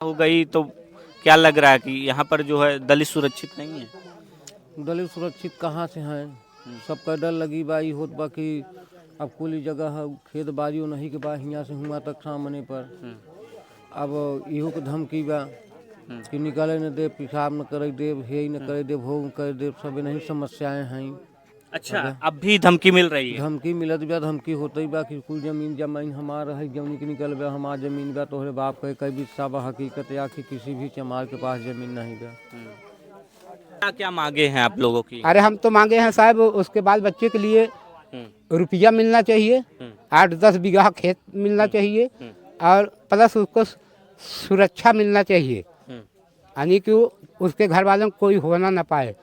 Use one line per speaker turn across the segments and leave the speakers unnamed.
हो गई तो क्या लग रहा है कि यहाँ पर जो है दलित सुरक्षित नहीं है?
दलित सुरक्षित कहाँ से हैं। सबका डर लगी बा ई होत बा कि अब कुल जगह है खेत बाड़ियों नहीं के बा हियाँ से हुआ तक सामने पर अब इहो के धमकी बा कि निकले न दे, पेशाब न करे दे, हे न करे दे, भोग न करे दे, सब नहीं समस्याएं हैं।
अच्छा, अब भी धमकी मिल रही है?
धमकी मिलत बा, धमकी होते बा कि कुल जमीन जमीन हमारा है, जमीन के निकल बा हमार जमीन बा, तोहरे बाप कहे कई भी सब हकीकत या कि किसी भी चमार के पास जमीन नहीं बा।
क्या क्या मांगे हैं आप लोगों की?
अरे हम तो मांगे हैं साहब, उसके बाद बच्चे के लिए रुपया मिलना चाहिए, 8-10 बीघा खेत मिलना चाहिए और प्लस उसको सुरक्षा मिलना चाहिए, यानी कि उसके घर वालों को कोई होना ना पाए।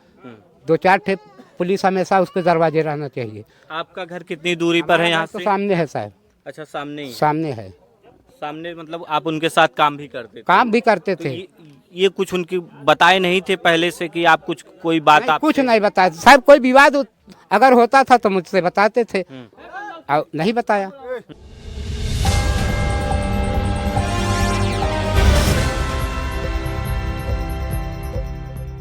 2-4 ठे पुलिस हमेशा उसके दरवाजे रहना चाहिए।
आपका घर कितनी दूरी पर है यहाँ
तो
से?
सामने है साहब।
अच्छा, सामने ही?
सामने है।
सामने मतलब आप उनके साथ काम भी करते थे?
काम भी करते
तो
थे।
ये कुछ उनकी बताए नहीं थे पहले से कि आप कुछ कोई बात
नहीं,
आप
कुछ नहीं बताया साहब। कोई विवाद अगर होता था तो मुझसे बताते थे और नहीं बताया।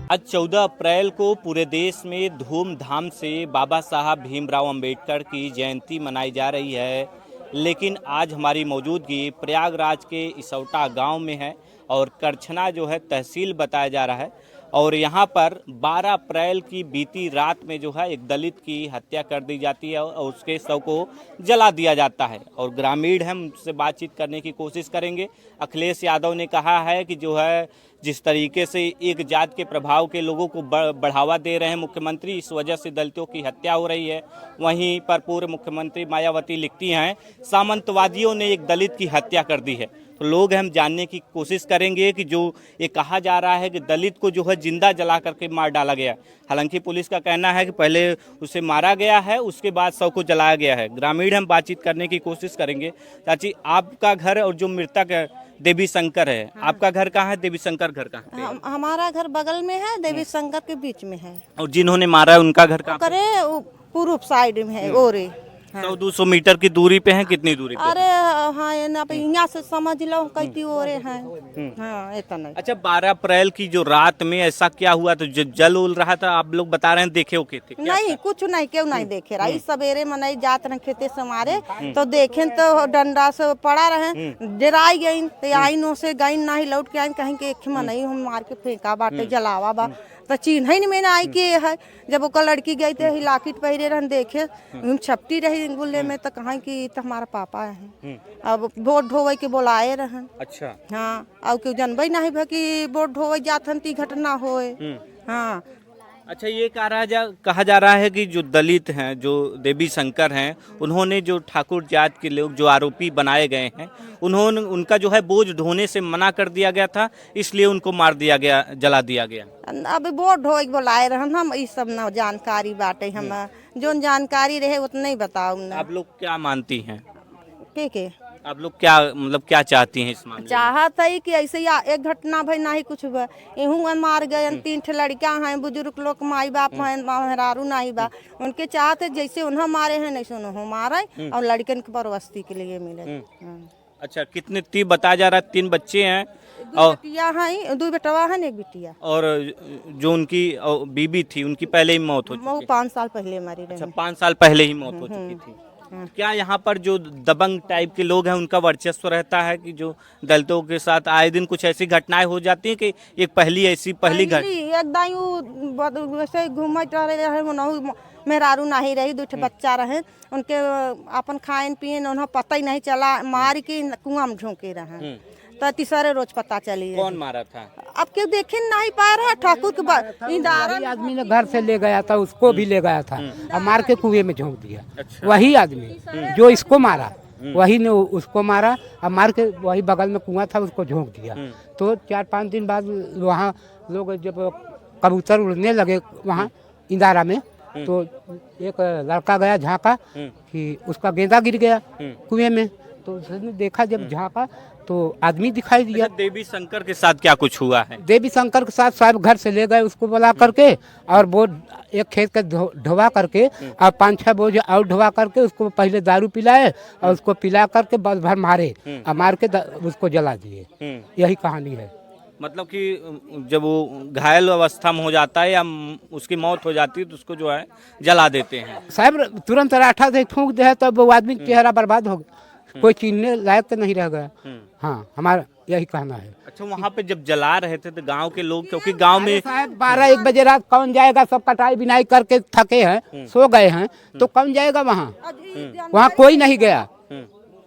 आज 14 अप्रैल को पूरे देश में धूमधाम से बाबा साहब भीमराव अंबेडकर की जयंती मनाई जा रही है, लेकिन आज हमारी मौजूदगी प्रयागराज के इसौटा गांव में है और करछना जो है तहसील बताया जा रहा है और यहाँ पर 12 अप्रैल की बीती रात में जो है एक दलित की हत्या कर दी जाती है और उसके शव को जला दिया जाता है। और ग्रामीण हम उनसे बातचीत करने की कोशिश करेंगे। अखिलेश यादव ने कहा है कि जो है जिस तरीके से एक जात के प्रभाव के लोगों को बढ़ावा दे रहे हैं मुख्यमंत्री, इस वजह से दलितों की हत्या हो रही है। वहीं पर पूर्व मुख्यमंत्री मायावती लिखती हैं सामंतवादियों ने एक दलित की हत्या कर दी है। तो लोग हम जानने की कोशिश करेंगे कि जो ये कहा जा रहा है कि दलित को जो है जिंदा जला करके मार डाला गया, हालांकि पुलिस का कहना है कि पहले उसे मारा गया है, उसके बाद शव को जलाया गया है। ग्रामीण हम बातचीत करने की कोशिश करेंगे। चाची, आपका घर और जो मृतक है देवी शंकर है, आपका घर कहाँ है? देवी शंकर घर कहाँ है?
हमारा घर बगल में है, देवी शंकर के बीच में है।
और जिन्होंने मारा है उनका घर कहाँ?
करे पूर्व साइड में है, ओरे।
100-200 मीटर की दूरी पे है? कितनी दूरी पे?
अरे हाँ, यहाँ से समझ लो कैती ओरे हैं। हाँ, इतना।
अच्छा, 12 अप्रैल की जो रात में ऐसा क्या हुआ? तो जल उल रहा था, आप लोग बता रहे हैं देखे हो थे?
नहीं, कुछ नहीं, क्यों नहीं देखे रहा। इस सवेरे में नहीं जात रहे खेते से मारे तो देखे तो डंडा से पड़ा रहे, डराई गई तो आई नो से गई नहीं, लौट के आई कहीं के एक में नहीं हम मार के फेंका बाटे जलावा बा तो चिन्ह ही नहीं मैंने आई के है। जब ओकर लड़की गई थे लाकिट पहिरे रहन देखे, छपटी रही गुल्ले में तो कहा कि तो हमारा पापा है। अब वोट ढोवे के बोलाए रहन।
अच्छा,
हाँ, और क्यों जनबे नहीं भा कि वोट ढोवे जाथन ती घटना होए। हाँ।
अच्छा, ये कहा जा रहा है कि जो दलित हैं, जो देवी शंकर हैं, उन्होंने जो ठाकुर जात के लोग जो आरोपी बनाए गए हैं, उन्होंने उनका जो है बोझ ढोने से मना कर दिया गया था, इसलिए उनको मार दिया गया, जला दिया गया।
अब वोट ढोए के बोलाए रहन, हम इस सब न जानकारी बाटे। हम जो जानकारी रहे उतना ही बताओ ना।
आप लोग क्या मानती हैं?
के
आप लोग क्या मतलब क्या चाहती हैं इस मामले में?
चाहत है कि ऐसे ही एक घटना भाई नहीं कुछ हुआ, एहू मार गए। 3 ठे लड़का हैं, बुजुर्ग लोग, माई बाप हैं, मेहरारू नहीं बा। उनके चाहते जैसे उन्हें मारे हैं नहीं उन्हें मारे और लड़कन के परवस्ती के लिए मिले।
अच्छा, कितने 3 बताया जा रहा है? 3 बच्चे हैं
दो बेटिया हैं, 2 बेटवा हैं, 1 बिटिया।
और जो उनकी बीबी थी उनकी पहले ही मौत हो चुकी?
5 साल पहले मरी रही।
अच्छा, 5 साल पहले ही मौत हो चुकी थी। क्या यहाँ पर जो दबंग टाइप के लोग हैं उनका वर्चस्व रहता है कि जो दलितों के साथ आए दिन कुछ ऐसी घटनाएं हो जाती हैं कि एक पहली एकदम
वैसे घूमत रहे, मेहरारू नहीं रही, 2 ठे बच्चा रहे, उनके अपन खान पियन उन्हें पता ही नहीं चला, मार के कुआं में झोंके रहे तो तीसरे रोज पता चली।
कौन मारा था?
अब क्यों देखे नहीं पा रहा। ठाकुर के
आदमी ने घर से ले गया था, उसको भी ले गया था और मार के कुएं में झोंक दिया।
अच्छा।
वही आदमी जो इसको मारा वही ने उसको मारा और मार के वही बगल में कुआं था उसको झोंक दिया। तो 4-5 दिन बाद वहाँ लोग जब कबूतर उड़ने लगे वहाँ इंदारा में, तो एक लड़का गया झाँका कि उसका गेंदा गिर गया कुएं में। तो उसने देखा, जब झाँका तो आदमी दिखाई दिया।
अच्छा, देवी शंकर के साथ क्या कुछ हुआ है?
देवी शंकर के साथ साहब घर से ले गए उसको बुला करके, और वो एक खेत का ढोवा करके और 5-6 बोझ और ढोवा करके उसको पहले दारू पिलाए और उसको पिला करके बस भर मारे और मार के उसको जला दिए। यही कहानी है।
मतलब कि जब वो घायल अवस्था में हो जाता है या उसकी मौत हो जाती है तो उसको जो है जला देते हैं।
साहब तुरंत राठा से फूंक दे तो वो आदमी का चेहरा बर्बाद हो गया, कोई चीनने लायक तो नहीं रह गया। हाँ, हमारा यही कहना है।
अच्छा, वहाँ पे जब जला रहे थे तो गांव के लोग, क्योंकि गांव में
साहब 12-1 बजे रात कौन जाएगा, सब कटाई बिनाई करके थके हैं, सो गए हैं, तो कौन जाएगा वहाँ? वहाँ कोई नहीं गया।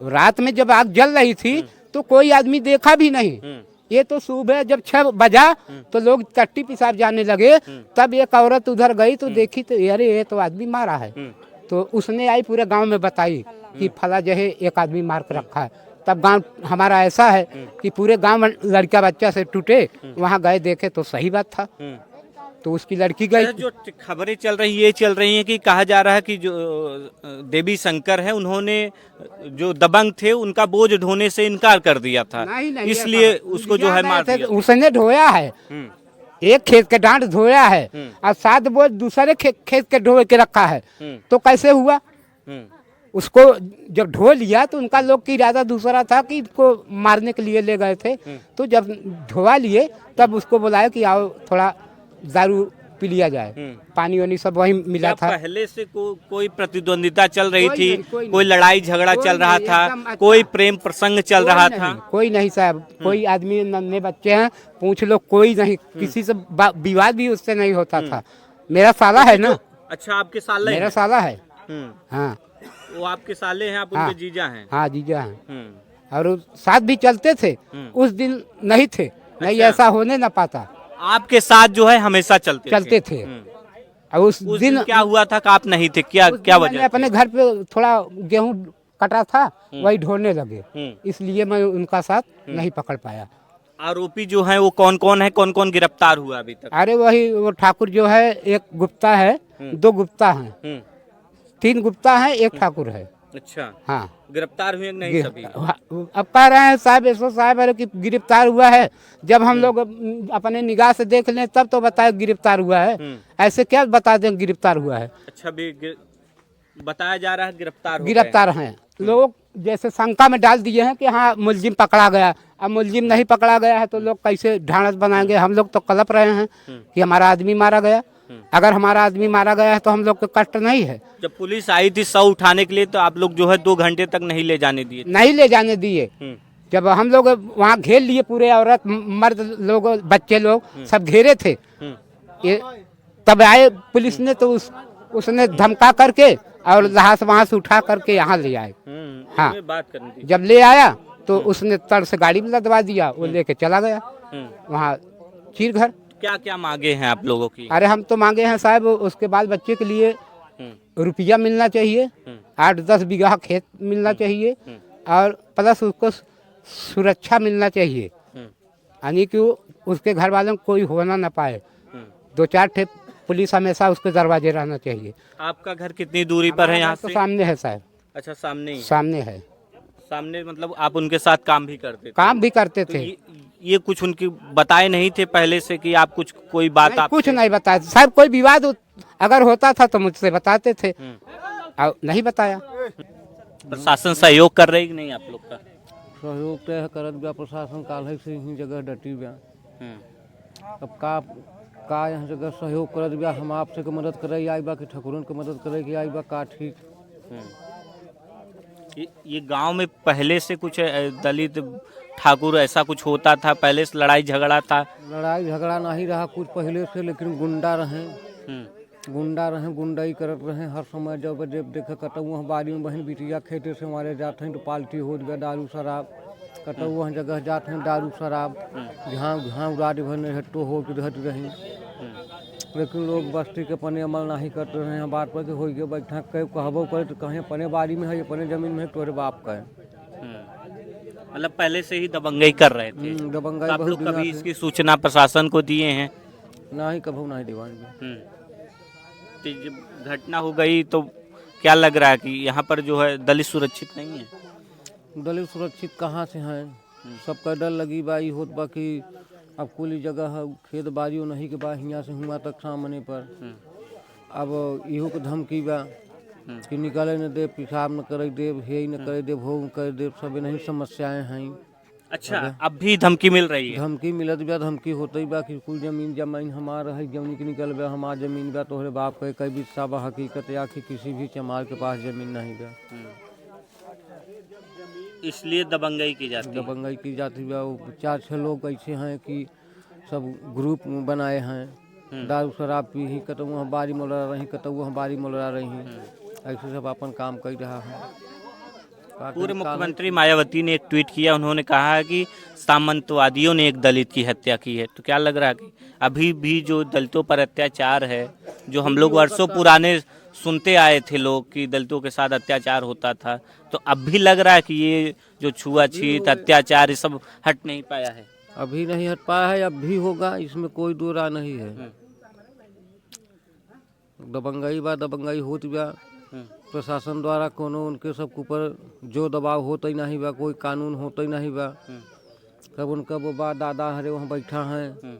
रात में जब आग जल रही थी तो कोई आदमी देखा भी नहीं। ये तो सुबह जब 6 बजा तो लोग टट्टी पिसाब जाने लगे, तब एक औरत उधर गई तो देखी तो अरे ये तो आदमी मारा है। तो उसने आई पूरे गांव में बताई कि फला जो है एक आदमी मार कर रखा है। तब गांव हमारा ऐसा है कि पूरे गांव लड़का बच्चा से टूटे, वहाँ गए देखे तो सही बात था, तो उसकी लड़की गई।
जो खबरें चल रही हैं कि कहा जा रहा है कि जो देवी शंकर है उन्होंने जो दबंग थे उनका बोझ ढोने से इनकार कर दिया था,
नहीं,
इसलिए उसको जो है मार दिया।
उसने ढोया है, एक खेत के डांट धोया है और 7 बोझ दूसरे खेत के ढो के रखा है, तो कैसे हुआ? उसको जब ढो लिया तो उनका लोग की इरादा दूसरा था कि इसको मारने के लिए ले गए थे। तो जब ढोवा लिए तब उसको बुलाया कि आओ थोड़ा दारू पी लिया जाए, पानी वानी सब वही मिला था।
पहले से कोई प्रतिद्वंदिता चल रही थी,
कोई
कोई लड़ाई झगड़ा चल रहा था,
अच्छा।
कोई प्रेम प्रसंग चल रहा था?
कोई नहीं साहब, कोई आदमी, नन्हे बच्चे हैं, पूछ लो, कोई नहीं, किसी से विवाद भी उससे नहीं होता था। मेरा साला है ना।
अच्छा, आपके साले
मेरा साला है। हाँ,
वो आपके साले हैं, आप
हाँ,
उनके जीजा हैं?
हाँ, जीजा हैं। और साथ भी चलते थे, उस दिन नहीं थे, नहीं ऐसा होने न पाता।
आपके साथ जो है हमेशा चलते
थे। और उस दिन
क्या हुआ था कि आप नहीं थे? क्या वजह?
अपने घर पे थोड़ा गेहूं कटा था, वही ढोने लगे, इसलिए मैं उनका साथ नहीं पकड़ पाया।
आरोपी जो है वो कौन कौन है, कौन कौन गिरफ्तार हुआ अभी तक?
अरे वही वो ठाकुर जो है, एक गुप्ता है, 2 गुप्ता हैं, 3 गुप्ता हैं, 1 ठाकुर है।
अच्छा,
हाँ,
गिरफ्तार हुए नहीं सभी?
अब कह रहे हैं साहब, एसओ साहब है कि गिरफ्तार हुआ है। जब हम लोग अपने निगाह से देख लें तब तो बताए गिरफ्तार हुआ है, ऐसे क्या बता दें गिरफ्तार हुआ है?
अच्छा, भी बताया जा रहा है
गिरफ्तार हैं लोग, जैसे शंका में डाल दिए हैं कि हाँ मुलजिम पकड़ा गया। अब मुलजिम नहीं पकड़ा गया है तो लोग कैसे ढांढस बनाएंगे? हम लोग तो कलप रहे हैं कि हमारा आदमी मारा गया। अगर हमारा आदमी मारा गया है तो हम लोग को कष्ट नहीं है।
जब पुलिस आई थी 100 उठाने के लिए तो आप लोग जो है 2 घंटे तक नहीं ले जाने दिए?
नहीं ले जाने दिए। जब हम लोग वहाँ घेर लिए, पूरे औरत मर्द लोग बच्चे लोग सब घेरे थे, ये तब आए पुलिस ने, तो उसने धमका करके और लहास वहाँ से उठा करके यहाँ ले आए। हाँ,
बात करनी थी।
जब ले आया तो उसने तड़ से गाड़ी में लदवा दिया, वो लेके चला गया वहाँ चीर घर।
क्या क्या मांगे हैं आप लोगों की?
अरे हम तो मांगे हैं साहब, उसके बाल बच्चे के लिए रुपया मिलना चाहिए, 8-10 बीघा खेत मिलना चाहिए, और प्लस उसको सुरक्षा मिलना चाहिए, यानी कि उसके घर वालों को कोई होना ना पाए। 2-4 ठे पुलिस हमेशा उसके दरवाजे रहना चाहिए।
आपका घर कितनी दूरी पर है यहाँ
तो
से?
सामने है साहब।
अच्छा, सामने ही?
सामने है।
सामने मतलब आप उनके साथ काम भी करते थे?
काम भी करते
तो
थे।
ये कुछ उनकी बताए नहीं थे पहले से कि आप कुछ कोई बात
नहीं,
आप
कुछ नहीं बताया साहब। कोई विवाद अगर होता था तो मुझसे बताते थे, और नहीं बताया।
प्रशासन सहयोग कर रही कि नहीं आप लोग का?
सहयोग तो करत बा प्रशासन, काल से ही जगह डटी बा। अब का यहाँ जगह सहयोग करत बा, हम आपसे के मदद करे आई बा कि ठकुरन के मदद करे के आई बा, का ठीक।
ये गांव में पहले से कुछ दलित ठाकुर ऐसा कुछ होता था? पहले से लड़ाई झगड़ा था?
लड़ाई झगड़ा नहीं रहा कुछ पहले से, लेकिन गुंडा रहे, गुंडाई करत रहे हर समय। जब देखे कटौआ बाड़ी में बहन बिटिया खेते से हमारे जाते हैं तो पाल्टी हो गया दारू शराब, कटौआ जगह जाते हैं दारू शराब, घाव उड़ाद भरने हट्टो हो रहती रही। लेकिन लोग बस्ती के पने अमल नहीं करते रहे हैं, बात पर हो गए बैठा कह कहबो करे तो कहें अपने बाड़ी में है, अपने जमीन में है, तोरे बाप का है।
मतलब पहले से ही दबंगई कर रहे थे?
दबंगाई
तो आप
बहुत
लोग
दिना
कभी
से।
इसकी सूचना प्रशासन को दिए हैं?
नहीं, कभी नहीं दीवान में।
तो जब घटना हो गई तो क्या लग रहा है कि यहाँ पर जो है दलित सुरक्षित नहीं है?
दलित सुरक्षित कहाँ से हैं? सबका डर लगी बा ई होत बा कि अब कुल जगह है खेत बाड़ियों नहीं के बा हियाँ से हुआ तक सामने पर अब इहो के धमकी बा कि निकले न दे, पेशाब न करे दे, हे न करे दे, भोग न करे दे, सब नहीं समस्याएं हैं।
अच्छा, अब भी धमकी मिल रही है?
धमकी मिलत बा, धमकी होते बा कि कुल जमीन जमीन हमारा है, जमीन के निकल बा हमार जमीन बा, तोहरे बाप के कई बिस्सा बा, हकीकत या कि किसी भी चमार के पास जमीन नहीं बा।
इसलिए दबंगई की जाती है।
दबंगई की जाती बा। वो 4-6 लोग ऐसे हैं कि सब ग्रुप बनाए हैं, दारू शराब पी ही, कतौ वहाँ बारी मोलरा रही, कतौ वहाँ बारी मोलरा रही, ऐसे सब अपन काम कर रहा है।
पूर्व मुख्यमंत्री मायावती ने एक ट्वीट किया, उन्होंने कहा है कि सामंतवादियों ने एक दलित की हत्या की है। तो क्या लग रहा है कि अभी भी जो दलितों पर अत्याचार है, जो हम लोग वर्षों पुराने सुनते आए थे लोग कि दलितों के साथ अत्याचार होता था, तो अब भी लग रहा है कि ये जो छुआछूत अत्याचार ये सब हट नहीं पाया है?
अभी नहीं हट पाया है, अब भी होगा, इसमें कोई दो राय नहीं है। दबंगई बा, दबंगई होत बा, प्रशासन द्वारा कोनो उनके सब ऊपर जो दबाव होता ही नहीं बा, कोई कानून होता ही नहीं बा। सब उनका वो बा दादा हरे वहाँ बैठा हैं,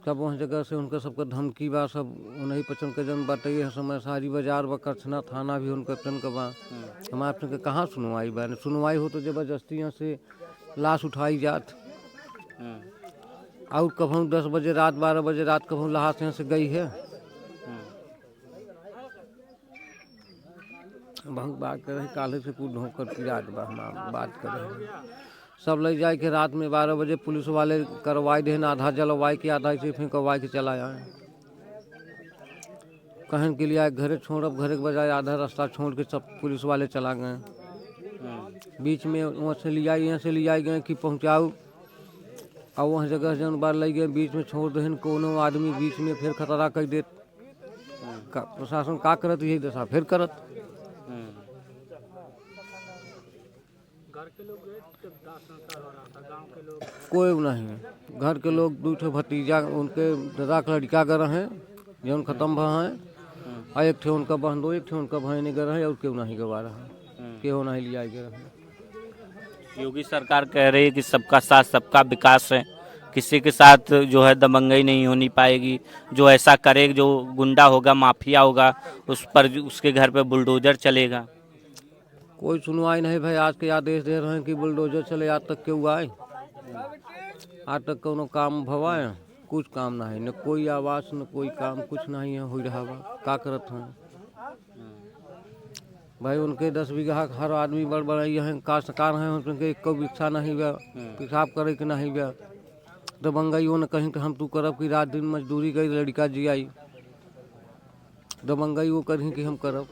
सब वहाँ जगह से उनका सबका धमकी बा, सब उन्हीं पचन के जन बाटे है समय सारी बाजार बा, करछना थाना भी उनका पचन का बा। हमारे के कहाँ सुनवाई बा? सुनवाई हो तो जबरदस्ती यहाँ से लाश उठाई जात। और कभी 10 बजे रात 12 बजे रात कभी लाश यहाँ से गई है। बहुत बात करे काले से कुछ ढोकर पिराज बा, हम बात करे सब ले जाए के रात में 12 बजे पुलिस वाले करवाई देन, आधा जलवाई के आधा ऐसे फेंकवाई के चला आए। कहन के लिए आए घरे छोड़ब, घरे के बजाय आधा रास्ता छोड़ के सब पुलिस वाले चला गए। बीच में वहाँ से ले आई, यहाँ से ले आई गए कि पहुँचाओ, और वहाँ जगह जन बार ले गए, बीच में छोड़ देन कोनो आदमी बीच में फिर खतरा कर देत। प्रशासन का करत यही दशा फिर करत। कोई नहीं, घर के लोग 2 ठो भतीजा उनके दादा का लड़का गर हैं जौन खत्म भा हैं, और एक ठे उनका बहन दो, एक ठे उनका बहन गर है, और क्यों नहीं गवा रहा है, क्यों नहीं लिया गया।
योगी सरकार कह रही है कि सबका साथ सबका विकास है, किसी के साथ जो है दबंगई नहीं होनी पाएगी, जो ऐसा करे जो गुंडा होगा माफिया होगा उस पर उसके घर पे बुलडोजर चलेगा।
कोई सुनवाई नहीं भाई, आज के आदेश दे रहे हैं कि बुलडोजर चले, आज तक क्यों आए? आज तक कोनो काम भवाए कुछ काम नहीं, न कोई आवास न कोई काम, कुछ नहीं है हो रहा बा। का करत हैं भाई? उनके 10 बीघा हर आदमी बड़ बड़ाई हैं, काश्तकार हैं, उनके एक को बिक्षा नहीं बा, पेशाब करे के नहीं बा। दबंगई वो न कहीं कि हम तू करब कि रात दिन मजदूरी गई लड़का जियाई, दबंगई वो कहीं कि हम करब।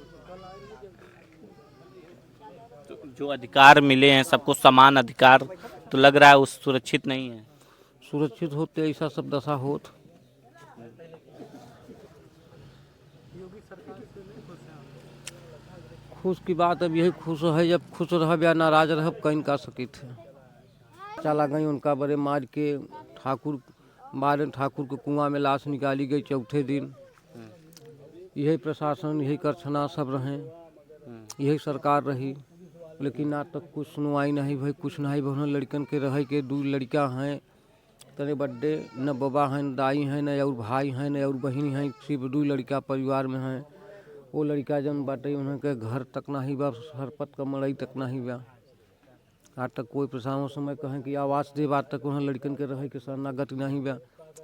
जो अधिकार मिले हैं सबको समान अधिकार, तो लग रहा है उस सुरक्षित नहीं है।
सुरक्षित होते ऐसा सब दशा होत। खुश की बात अब यही खुश है, जब खुश रह या नाराज रह कहीं का सकी थे। चला गई उनका बड़े मार के ठाकुर मारे, ठाकुर के कुआं में लाश निकाली गई चौथे दिन। यही प्रशासन यही करछना सब रहे, यही सरकार रही, लेकिन आज तक कुछ सुनवाई नहीं भाई, कुछ नहीं भवन। लड़कन के रहे के 2 लड़का हैं तने बड्डे, न बाबा हैं न दाई हैं, न और भाई हैं न और बहन हैं, सिर्फ 2 लड़का परिवार में हैं। वो लड़का जन बाटे उनके घर तक नहीं बा, सरपत का मड़ई तक नहीं बा। आज तक कोई प्रशासन समय कहें कि आवास दे, बात तक वहाँ लड़कन के रहे के शरणागत नहीं बा,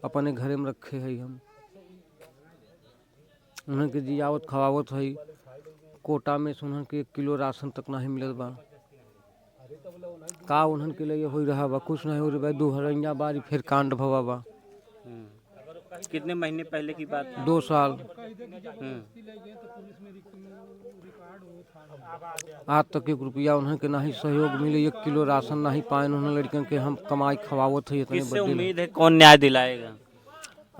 अपने घरे में रखे है। हम उन्हें के जियावत खवावत है, कोटा में सुनन के 1 किलो राशन तक नहीं मिलत बा। का उन्हन के लिए हो रहा बा? कुछ नहीं हो रहा बा। 2 हरैया बारी फिर कांड भवा बा।
कितने महीने पहले की बात है?
2 साल। आज तक 1 रुपया उन्हें के नहीं सहयोग मिले, 1 किलो राशन नहीं पाए उन्हें लड़कन के। हम कमाई खवावत है इतने
किससे उम्मीद है, कौन न्याय दिलाएगा?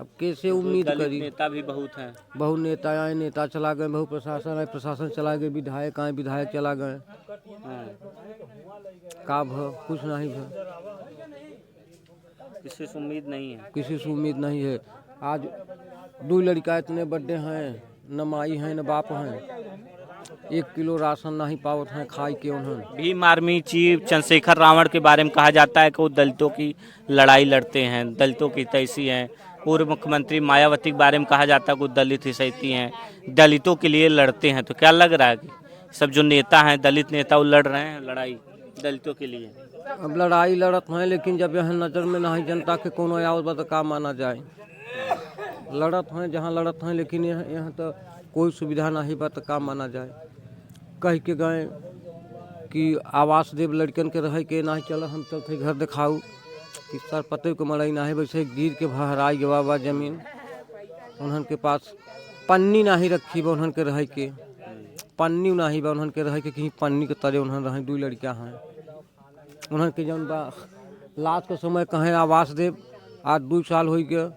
अब कैसे उम्मीद करी?
नेता भी बहुत हैं,
बहुत नेता आए, नेता चला गए, बहुत प्रशासन आए, प्रशासन चला गए, विधायक आए, विधायक चला गए। का भ कुछ नहीं भ,
किसी से उम्मीद नहीं है,
किसी से उम्मीद नहीं है। आज 2 लड़का इतने बड़े हैं, न माई हैं न बाप हैं, 1 किलो राशन नहीं पावत हैं खाई के उन्होंने।
भीम आर्मी चीफ चंद्रशेखर रावण के बारे में कहा जाता है कि वो दलितों की लड़ाई लड़ते हैं, दलितों की तैसी हैं। पूर्व मुख्यमंत्री मायावती के बारे में कहा जाता है कि वो दलित हितैषी हैं, दलितों के लिए लड़ते हैं। तो क्या लग रहा है कि सब जो नेता हैं, दलित नेता, वो लड़ रहे हैं लड़ाई दलितों के लिए?
अब लड़ाई लड़त हैं, लेकिन जब यहाँ नज़र में नहीं जनता के कोनो आवत बा तो का माना जाए। लड़त हैं जहाँ लड़त हैं, लेकिन यहाँ तो कोई सुविधा नहीं बा तो का माना जाए। कह के गए कि आवास देव लड़कन के रहे के नहीं चल, हम चलते घर दिखाऊ कि सर पते को मड़ई नहीं, वैसे गिर के भहराई गवा बा जमीन। उन्हन के पास पन्नी नहीं रखी बा, उन्हन के रहे के पन्नी नहीं बा, उन्हन के रहे के कहीं पन्नी के तरह उन्हन रहे। 2 लड़कियाँ हैं उन्हन के जौन बा लाश के समय कहें आवास देव, आज 2 साल हो गया,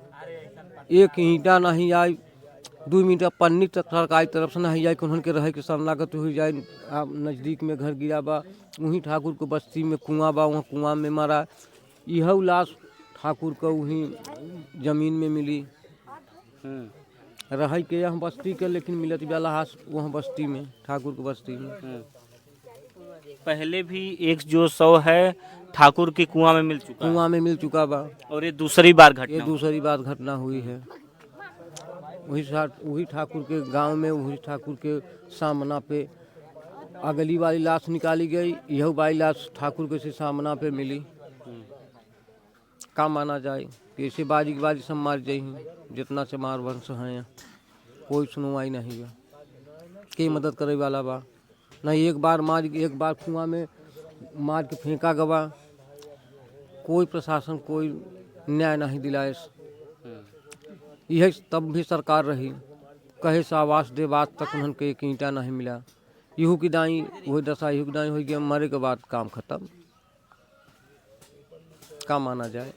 एक ईंटा नहीं आई, 2 मीटर पन्नी तक सरकारी तरफ से नहीं आई कि उन्हन के रहे के शरणागत हो जाए। नज़दीक में घर गिरा बा, वहीं ठाकुर को बस्ती में कुआं बा, वहाँ कुआं में मरा। यह लाश ठाकुर को वहीं जमीन में मिली। रहे के यहाँ बस्ती के, लेकिन मिलत वाला हाथ वहाँ बस्ती में, ठाकुर की बस्ती में।
पहले भी एक जो शव है ठाकुर की कुआं में मिल चुका है।
कुआं में मिल चुका बा,
और ये दूसरी बार घटना
ये दूसरी बार घटना हुई है। वही ठाकुर के गांव में, वही ठाकुर के सामना पे अगली वाली लाश निकाली गई, यह वाली लाश ठाकुर के से सामना पे मिली। का माना जाए कि ऐसे बाजी सब मार जाई, जितना से मार वंश हैं, कोई सुनवाई नहीं बा, के मदद करे वाला बा नहीं। एक बार कुआं में मार के फेंका गवा, कोई प्रशासन कोई न्याय नहीं दिलाए। यह तब भी सरकार रही, कहे से आवास दे, बात तक उन्हन के एक ईंटा नहीं मिला। इहू की दाई वही दशा, इहू की दाई हो गया, मरे के बाद काम खत्म। का माना जाए,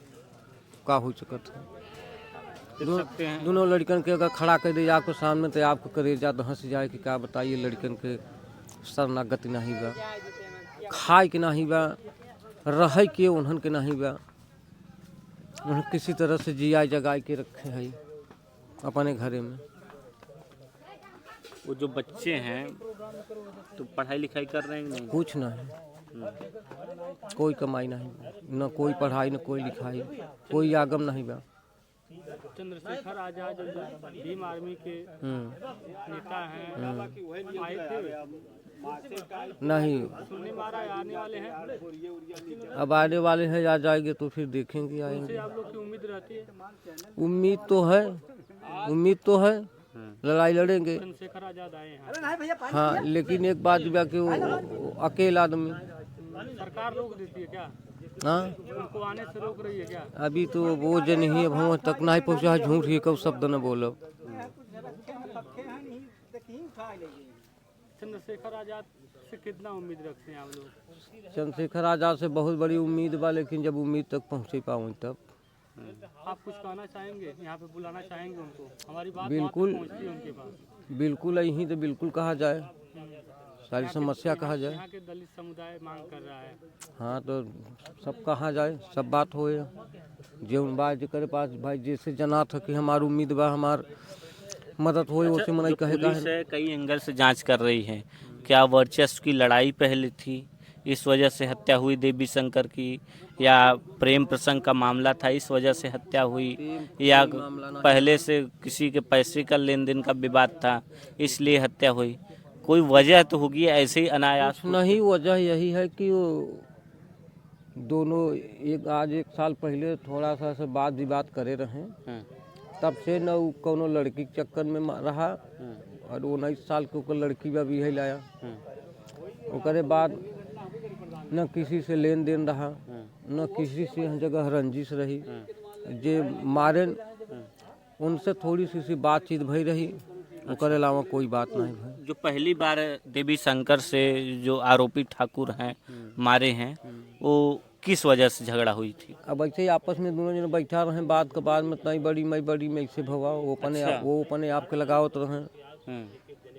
का हो सकत है। दोनों लड़कन के अगर खड़ा कर दे आपके सामने तो आपको करेजा धंस जाए कि क्या बताइए। लड़कन के शरणागति नहीं बा, खाए के नहीं बा, रहे के उन्हन के नहीं बा। उन्हें किसी तरह से जिया जगाए के रखे है अपने घरे में।
वो जो बच्चे हैं तो पढ़ाई लिखाई कर रहे हैं नहीं?
कुछ नहीं, कोई कमाई नहीं, न कोई पढ़ाई न कोई लिखाई, कोई आगम नहीं बा।
चंद्रशेखर आजाद भीम आर्मी के नेता हैं, आए थे
नहीं,
सुनने में आ रहा है आने वाले हैं।
अब आने वाले हैं, आ जाएंगे तो फिर देखेंगे, आएंगे।
आप लोग की उम्मीद रहती है?
उम्मीद तो है, उम्मीद तो है, लड़ाई लड़ेंगे।
चंद्रशेखर आजाद आए हैं,
हाँ, लेकिन एक बात बा कि वो अकेला आदमी,
सरकार रोक देती है क्या?
हाँ
उनको आने से रोक रही है क्या?
अभी तो वो जन ही अब तक नहीं पहुँचा है, झूठ ही कब शब्द न बोलो।
चंद्रशेखर आजाद से कितना उम्मीद रखते हैं आप लोग?
चंद्रशेखर आजाद से बहुत बड़ी उम्मीद बा, लेकिन जब उम्मीद तक पहुँचे पाऊँ तब।
आप कुछ कहना चाहेंगे, यहाँ पे बुलाना चाहेंगे उनको? हमारी बात
बिल्कुल,
पहुँचती है उनके पास?
बिल्कुल यहीं तो बिल्कुल कहा जाए, सारी समस्या कहा जाए।
यहाँ के दलित समुदाय मांग कर रहा है।
हाँ तो सब कहा जाए, सब बात होए, जो बात जो करे पास भाई जैसे जना था कि हमारी उम्मीद बा, हमार मदद होए, उसे मनाई कहेगा।
पुलिस है कई एंगल से जांच कर रही है, क्या वर्चस्व की लड़ाई पहले थी इस वजह से हत्या हुई देवी शंकर की, या प्रेम प्रसंग का मामला था इस वजह से हत्या हुई, या पहले से किसी के पैसे का लेन देन का विवाद था इसलिए हत्या हुई? कोई वजह तो होगी, ऐसे ही अनायास
नहीं। वजह यही है कि वो दोनों आज 1 साल पहले थोड़ा सा से बात विवाद करे रहे, तब से न कोनो लड़की के चक्कर में रहा, और 19 साल के ऊपर लड़की भी है लाया। ओकरे बाद न किसी से लेन देन रहा, न किसी से हर जगह रंजिश रही। जे मारे उनसे थोड़ी सी बातचीत भई रही, ओकरे अलावा कोई बात नहीं भई।
जो पहली बार देवी शंकर से जो आरोपी ठाकुर हैं मारे हैं, वो किस वजह से झगड़ा हुई थी?
अब ऐसे ही आपस में दोनों जन बैठा रहे, बात के बाद में तई बड़ी मई बड़ी में ऐसे भवा, वो अपने आप के लगावत रहे,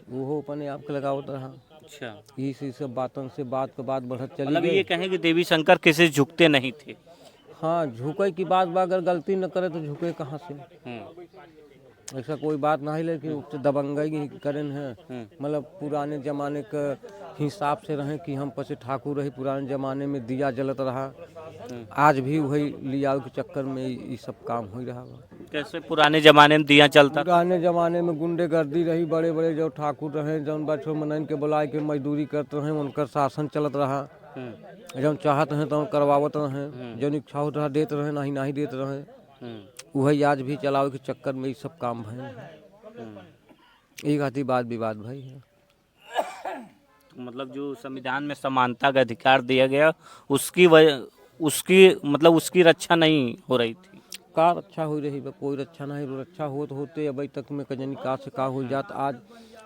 वो अपने आप के लगावत रहा।
अच्छा,
इसी सब बातों से बात के बाद बढ़त चली
मतलब
गई।
ये कहें कि देवी शंकर किसी झुकते नहीं थे?
हाँ, झुके की बात बा, अगर गलती न करे तो झुके कहाँ से। ऐसा कोई बात नहीं, लेकिन उससे दबंगई करें है। मतलब पुराने जमाने के हिसाब से रहे कि हम पसे ठाकुर रही, पुराने जमाने में दिया जलत रहा, आज भी वही लियाओ के चक्कर में ये सब काम हो रहा है।
कैसे पुराने जमाने में दिया चलता?
पुराने जमाने में गुंडेगर्दी रही, बड़े बड़े जो ठाकुर रहे जौन बच्चों मनन के बुलाए के मजदूरी करते रहे, उनका शासन चलत रहा। जौन चाहत रहे तो करवावत रहे, जौन इच्छा होता रहा देते रहे, नहीं नहीं देते रहे। वही आज भी चलावे के चक्कर में ये सब काम भय एक आती बात विवाद भाई है।
मतलब जो संविधान में समानता का अधिकार दिया गया उसकी मतलब उसकी रक्षा नहीं हो रही थी।
का रक्षा हो रही है? कोई रक्षा नहीं, रक्षा होते अभी तक में कजनी का से का हो जात।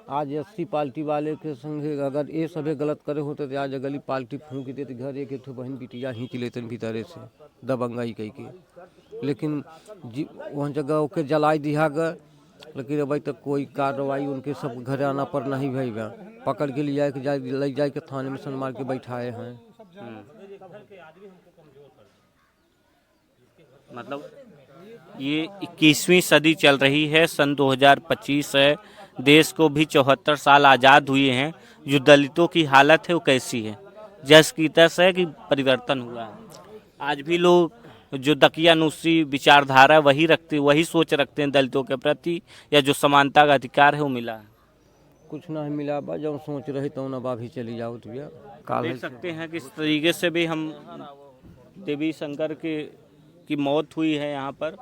आज 80 पार्टी वाले के संगे अगर ये सभी गलत करे होते तो आज अगली पार्टी फूंक देते घर एक बहन बिटिया खींच लेते भीतरे से दबंगाई कह के। लेकिन वहाँ जगह ओके जलाई दिया गया, लेकिन अभी तक कोई कार्रवाई उनके सब घर आना पर नहीं भई बा। पकड़ के ले जाए के थाने में सन मार के बैठाए हैं।
मतलब ये 21वीं सदी चल रही है, सन 2025 है, देश को भी 74 साल आज़ाद हुए हैं। जो दलितों की हालत है वो कैसी है? जस की तस है कि परिवर्तन हुआ है? आज भी लोग जो दकियानूसी विचारधारा वही सोच रखते हैं दलितों के प्रति, या जो समानता का अधिकार है वो मिला है?
कुछ नहीं मिला बा, जब सोच रहे तो ना भी चली जाओ तो
देख सकते हैं किस तरीके से भी हम देवी शंकर की मौत हुई है यहाँ पर,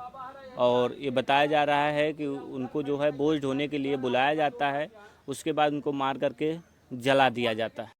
और ये बताया जा रहा है कि उनको जो है बोझ ढोने के लिए बुलाया जाता है, उसके बाद उनको मार करके जला दिया जाता है।